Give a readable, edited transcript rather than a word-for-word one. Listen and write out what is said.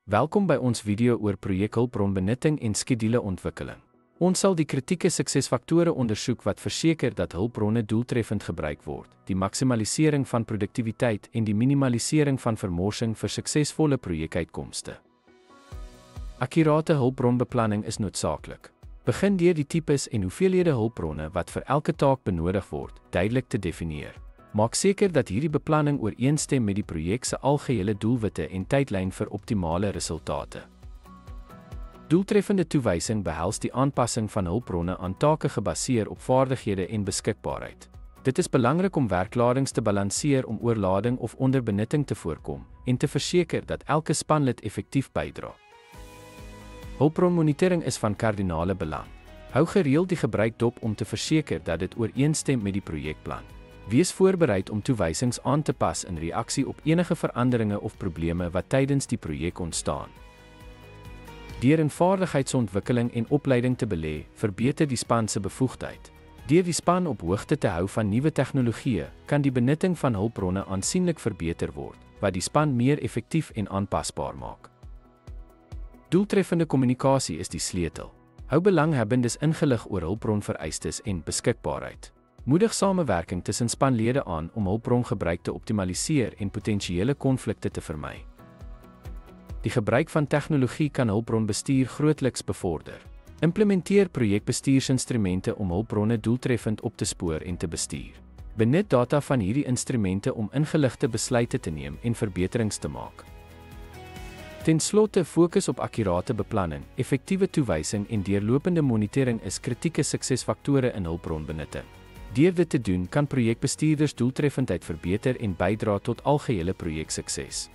Welkom by ons video oor projekhulpbronbenutting en skeduleontwikkeling. Ons sal die kritieke suksesfaktore ondersoek wat verseker dat hulpbronne doeltreffend gebruik word, die maksimalisering van produktiwiteit en die minimalisering van vermorsing vir suksesvolle projekuitkomste. Akkurate hulpbronbeplanning is noodsaaklik. Begin deur die tipes en hoeveelhede hulpbronne wat vir elke taak benodig word, duidelik te definieer. Maak seker dat hierdie beplanning ooreenstem met die projek se algehele doelwitte en tydlyn vir optimale resultate. Doeltreffende toewysing behels die aanpassing van hulpbronne aan take gebaseer op vaardighede en beskikbaarheid. Dit is belangrik om werkladings te balanseer om oorlading of onderbenutting te voorkom en te verseker dat elke spanlid effektief bydra. Hulpbronmonitering is van kardinale belang. Hou gereeld die gebruik dop om te verseker dat dit ooreenstem met die projekplan. Wees voorbereid om toewysings aan te pas in reaksie op enige veranderinge of probleme wat tydens die projek ontstaan. Deur in vaardigheidsontwikkeling en opleiding te belê, verbeter die span se bevoegdheid. Deur die span op hoogte te hou van nuwe tegnologieë, kan die benutting van hulpbronne aansienlik verbeter word, wat die span meer effektief en aanpasbaar maak. Doeltreffende kommunikasie is die sleutel. Hou belanghebbendes ingelig oor hulpbronvereistes en beskikbaarheid. Moedig samewerking tussen spanlede aan om hulpbrongebruik te optimaliseer en potensiële konflikte te vermy. Die gebruik van tegnologie kan hulpbronbestuur grootliks bevorder. Implementeer projekbestuursinstrumente om hulpbronne doeltreffend op te spoor en te bestuur. Benut data van hierdie instrumente om ingeligte besluite te neem en verbeterings te maak. Ten slotte, fokus op akkurate beplanning, effektiewe toewysing en deurlopende monitering is kritieke suksesfaktore in hulpbronbenutting. Deur dit te doen, kan projekbestuurders doeltreffendheid verbeter en bydra tot algehele projeksukses.